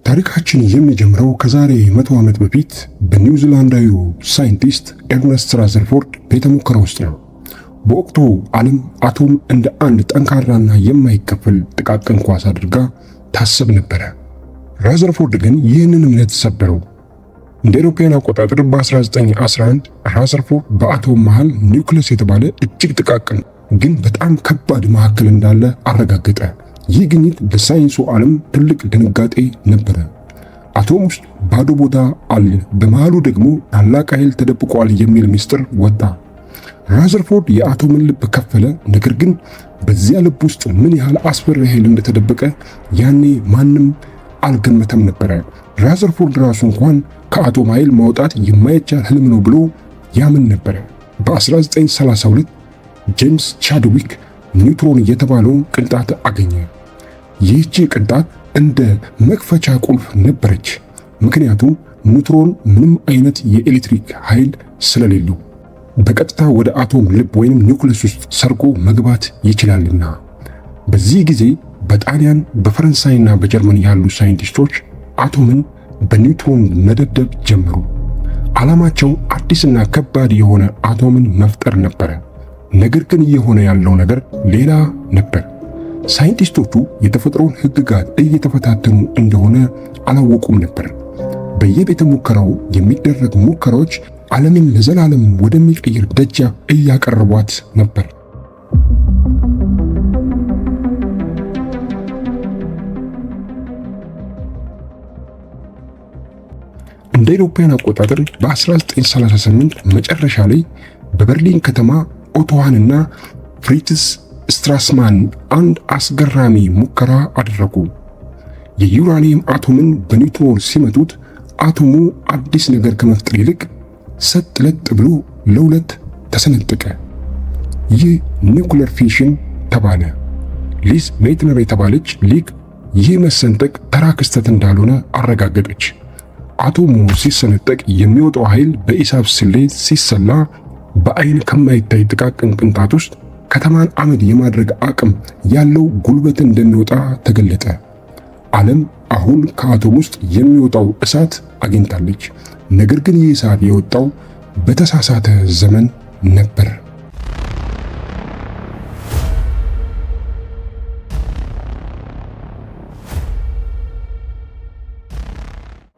ታሪካችን የሚጀምረው ከዛሬ 100 ዓመት በፊት በኒውዚላንዳዊው ሳይንቲስት ኤርነስት ራዘርፎርድ ቤተ ሙከራ ውስጥ ነው። በወቅቱ ዓለም አቶም እንደ አንድ ጠንካራና የማይከፈል ጥቃቅን ኳስ አድርጋ ታስብ ነበረ። ራዘርፎርድ ግን ይህንን እምነት ሰበረው። እንደ አውሮፓውያን አቆጣጠር በ1911 ራዘርፎርድ በአቶም መሃል ኒውክለስ የተባለ እጅግ ጥቃቅን ግን በጣም ከባድ ማዕከል እንዳለ አረጋገጠ። ይህ ግኝት ለሳይንሱ ዓለም ትልቅ ድንጋጤ ነበረ። አቶም ውስጥ ባዶ ቦታ አለ፣ በመሃሉ ደግሞ ታላቅ ኃይል ተደብቋል የሚል ምስጢር ወጣ። ራዘርፎርድ የአቶምን ልብ ከፈለ። ነገር ግን በዚያ ልብ ውስጥ ምን ያህል አስፈሪ ኃይል እንደተደበቀ ያኔ ማንም አልገመተም ነበረ። ራዘርፎርድ ራሱ እንኳን ከአቶም ኃይል ማውጣት የማይቻል ህልም ነው ብሎ ያምን ነበረ። በ1932 ጄምስ ቻድዊክ ኒውትሮን የተባለውን ቅንጣት አገኘ። ይህቺ ቅንጣት እንደ መክፈቻ ቁልፍ ነበረች፣ ምክንያቱም ኒውትሮን ምንም አይነት የኤሌክትሪክ ኃይል ስለሌለው በቀጥታ ወደ አቶም ልብ ወይም ኒውክለስ ውስጥ ሰርጎ መግባት ይችላልና። በዚህ ጊዜ በጣሊያን በፈረንሳይና በጀርመን ያሉ ሳይንቲስቶች አቶምን በኒውትሮን መደብደብ ጀመሩ። ዓላማቸው አዲስና ከባድ የሆነ አቶምን መፍጠር ነበረ። ነገር ግን እየሆነ ያለው ነገር ሌላ ነበር። ሳይንቲስቶቹ የተፈጥሮን ሕግጋት እየተፈታተኑ እንደሆነ አላወቁም ነበር። በየቤተ ሙከራው የሚደረጉ ሙከራዎች ዓለምን ለዘላለም ወደሚቀይር ደጃፍ እያቀረቧት ነበር። እንደ አውሮፓውያን አቆጣጠር በ1938 መጨረሻ ላይ በበርሊን ከተማ ኦቶ ሃንና ፍሪትስ ስትራስማን አንድ አስገራሚ ሙከራ አደረጉ። የዩራኒየም አቶምን በኒውትሮን ሲመቱት አቶሙ አዲስ ነገር ከመፍጠር ይልቅ ሰጥ ለጥ ብሎ ለሁለት ተሰነጠቀ። ይህ ኒውክለር ፊሽን ተባለ። ሊዝ ሜይትነር የተባለች ሊቅ ይህ መሰንጠቅ ተራ ክስተት እንዳልሆነ አረጋገጠች። አቶሙ ሲሰነጠቅ የሚወጣው ኃይል በሂሳብ ስሌት ሲሰላ በአይን ከማይታይ ጥቃቅን ቅንጣት ውስጥ ከተማን አመድ የማድረግ አቅም ያለው ጉልበት እንደሚወጣ ተገለጠ። ዓለም አሁን ከአቶም ውስጥ የሚወጣው እሳት አግኝታለች። ነገር ግን ይህ እሳት የወጣው በተሳሳተ ዘመን ነበር።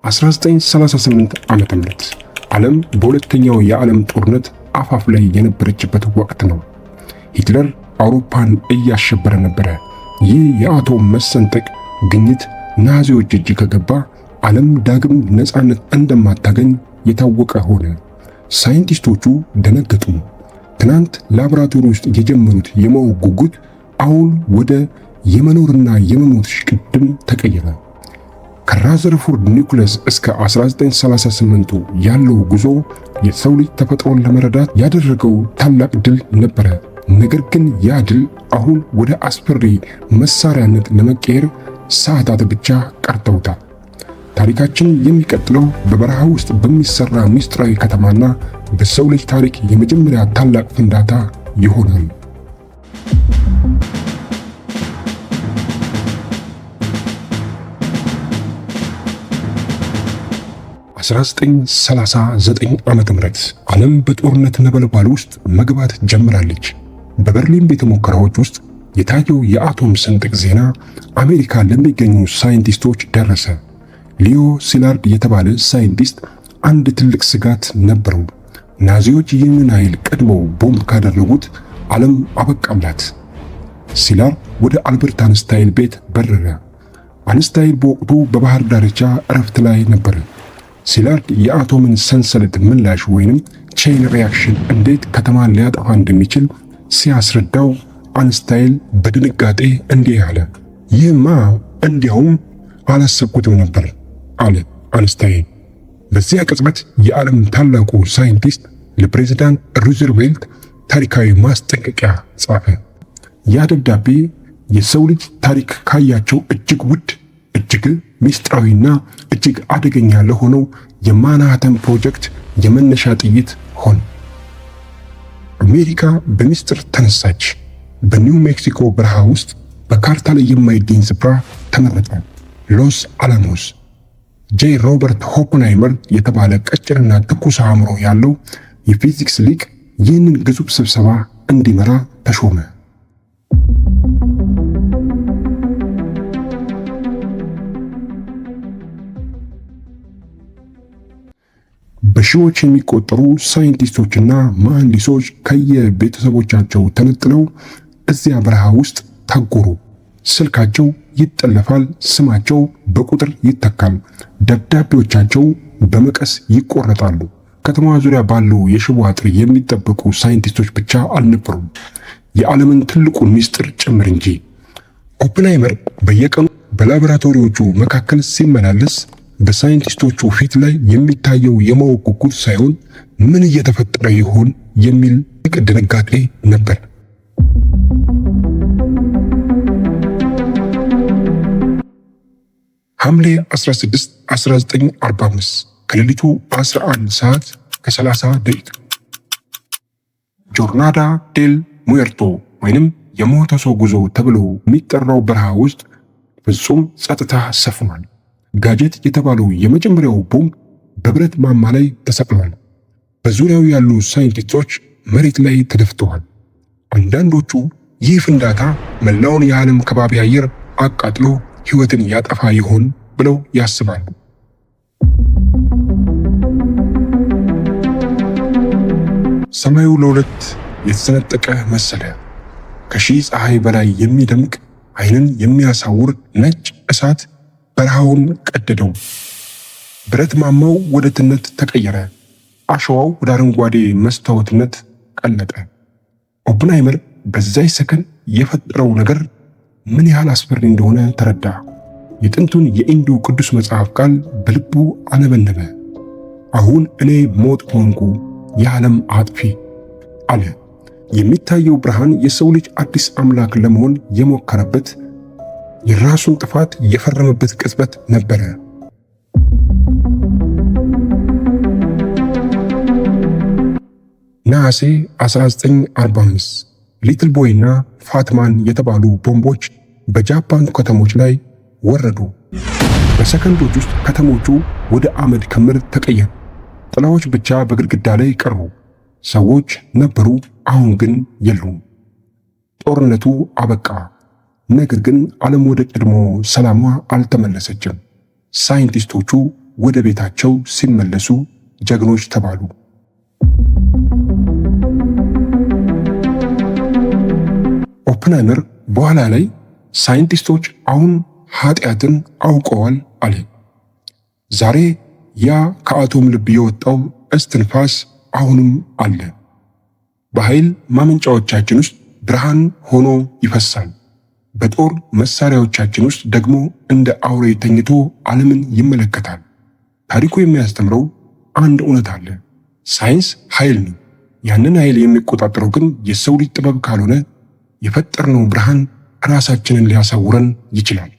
1938 ዓመተ ምህረት ዓለም በሁለተኛው የዓለም ጦርነት አፋፍ ላይ የነበረችበት ወቅት ነው። ሂትለር አውሮፓን እያሸበረ ነበረ። ይህ የአቶም መሰንጠቅ ግኝት ናዚዎች እጅ ከገባ ዓለም ዳግም ነፃነት እንደማታገኝ የታወቀ ሆነ። ሳይንቲስቶቹ ደነገጡ። ትናንት ላቦራቶሪ ውስጥ የጀመሩት የማወቅ ጉጉት አሁን ወደ የመኖርና የመሞት ሽቅድም ተቀየረ። ከራዘርፎርድ ኒውክለስ እስከ 1938 ያለው ጉዞ የሰው ልጅ ተፈጥሮን ለመረዳት ያደረገው ታላቅ ድል ነበረ። ነገር ግን ያ ድል አሁን ወደ አስፈሪ መሳሪያነት ለመቀየር ሰዓታት ብቻ ቀርተውታል። ታሪካችን የሚቀጥለው በበረሃ ውስጥ በሚሰራ ሚስጥራዊ ከተማና በሰው ልጅ ታሪክ የመጀመሪያ ታላቅ ፍንዳታ ይሆናል። 1939 ዓመተ ምህረት ዓለም በጦርነት ነበልባል ውስጥ መግባት ጀምራለች። በበርሊን ቤተ ሙከራዎች ውስጥ የታየው የአቶም ሰንጠቅ ዜና አሜሪካ ለሚገኙ ሳይንቲስቶች ደረሰ። ሊዮ ሲላርድ የተባለ ሳይንቲስት አንድ ትልቅ ስጋት ነበረው። ናዚዎች ይህንን ኃይል ቀድመው ቦምብ ካደረጉት ዓለም አበቃላት። ሲላርድ ወደ አልበርት አንስታይን ቤት በረረ። አንስታይን በወቅቱ በባህር ዳርቻ እረፍት ላይ ነበር። ሲላርድ የአቶምን ሰንሰለት ምላሽ ወይንም ቼይን ሪያክሽን እንዴት ከተማን ሊያጠፋ እንደሚችል ሲያስረዳው አንስታይን በድንጋጤ እንዲህ አለ። ይህማ እንዲያውም አላሰብኩትም ነበር አለ አንስታይን። በዚያ ቅጽበት የዓለም ታላቁ ሳይንቲስት ለፕሬዝዳንት ሩዝቬልት ታሪካዊ ማስጠንቀቂያ ጻፈ። ያ ደብዳቤ የሰው ልጅ ታሪክ ካያቸው እጅግ ውድ እጅግ ሚስጥራዊና እጅግ አደገኛ ለሆነው የማንሃተን ፕሮጀክት የመነሻ ጥይት ሆነ። አሜሪካ በሚስጥር ተነሳች። በኒው ሜክሲኮ በረሃ ውስጥ በካርታ ላይ የማይገኝ ስፍራ ተመረጠ። ሎስ አላሞስ። ጄ ሮበርት ኦፕንሃይመር የተባለ ቀጭንና ትኩስ አእምሮ ያለው የፊዚክስ ሊቅ ይህንን ግዙፍ ስብሰባ እንዲመራ ተሾመ። በሺዎች የሚቆጠሩ ሳይንቲስቶችና መሐንዲሶች ከየቤተሰቦቻቸው ተነጥለው እዚያ በረሃ ውስጥ ታጎሩ። ስልካቸው ይጠለፋል፣ ስማቸው በቁጥር ይተካል፣ ደብዳቤዎቻቸው በመቀስ ይቆረጣሉ። ከተማዋ ዙሪያ ባሉ የሽቦ አጥር የሚጠበቁ ሳይንቲስቶች ብቻ አልነበሩም፣ የዓለምን ትልቁን ምስጢር ጭምር እንጂ። ኦፕንሃይመር በየቀኑ በላቦራቶሪዎቹ መካከል ሲመላለስ በሳይንቲስቶቹ ፊት ላይ የሚታየው የማወቅ ጉጉት ሳይሆን ምን እየተፈጠረ ይሆን የሚል ድንጋጤ ነበር። ሐምሌ 16 1945 ከሌሊቱ 11 ሰዓት ከ30 ደቂቃ ጆርናዳ ዴል ሙየርቶ ወይንም የሞተ ሰው ጉዞ ተብሎ የሚጠራው በረሃ ውስጥ ፍጹም ጸጥታ ሰፍኗል። ጋጀት የተባለው የመጀመሪያው ቦምብ በብረት ማማ ላይ ተሰቅሏል። በዙሪያው ያሉ ሳይንቲስቶች መሬት ላይ ተደፍተዋል። አንዳንዶቹ ይህ ፍንዳታ መላውን የዓለም ከባቢ አየር አቃጥሎ ሕይወትን ያጠፋ ይሆን ብለው ያስባሉ። ሰማዩ ለሁለት የተሰነጠቀ መሰለ። ከሺህ ፀሐይ በላይ የሚደምቅ ዓይንን የሚያሳውር ነጭ እሳት በረሃውን ቀደደው። ብረት ማማው ወደ ትነት ተቀየረ። አሸዋው ወደ አረንጓዴ መስታወትነት ቀለጠ። ኦፕንሃይመር በዛች ሰከንድ የፈጠረው ነገር ምን ያህል አስፈሪ እንደሆነ ተረዳ። የጥንቱን የኢንዱ ቅዱስ መጽሐፍ ቃል በልቡ አነበነበ። አሁን እኔ ሞት ሆንኩ፣ የዓለም አጥፊ አለ። የሚታየው ብርሃን የሰው ልጅ አዲስ አምላክ ለመሆን የሞከረበት የራሱን ጥፋት የፈረመበት ቅጽበት ነበረ። ነሐሴ 1945 ሊትል ቦይና ፋትማን የተባሉ ቦምቦች በጃፓን ከተሞች ላይ ወረዱ። በሰከንዶች ውስጥ ከተሞቹ ወደ አመድ ክምር ተቀየሩ። ጥላዎች ብቻ በግድግዳ ላይ ቀሩ። ሰዎች ነበሩ፣ አሁን ግን የሉም። ጦርነቱ አበቃ። ነገር ግን ዓለም ወደ ቀድሞ ሰላሟ አልተመለሰችም። ሳይንቲስቶቹ ወደ ቤታቸው ሲመለሱ ጀግኖች ተባሉ። ኦፕንሃይመር በኋላ ላይ ሳይንቲስቶች አሁን ኃጢአትን አውቀዋል አለ። ዛሬ ያ ከአቶም ልብ የወጣው እስትንፋስ አሁንም አለ። በኃይል ማመንጫዎቻችን ውስጥ ብርሃን ሆኖ ይፈሳል። በጦር መሳሪያዎቻችን ውስጥ ደግሞ እንደ አውሬ ተኝቶ ዓለምን ይመለከታል። ታሪኩ የሚያስተምረው አንድ እውነት አለ። ሳይንስ ኃይል ነው። ያንን ኃይል የሚቆጣጠረው ግን የሰው ልጅ ጥበብ ካልሆነ የፈጠርነው ብርሃን ራሳችንን ሊያሳውረን ይችላል።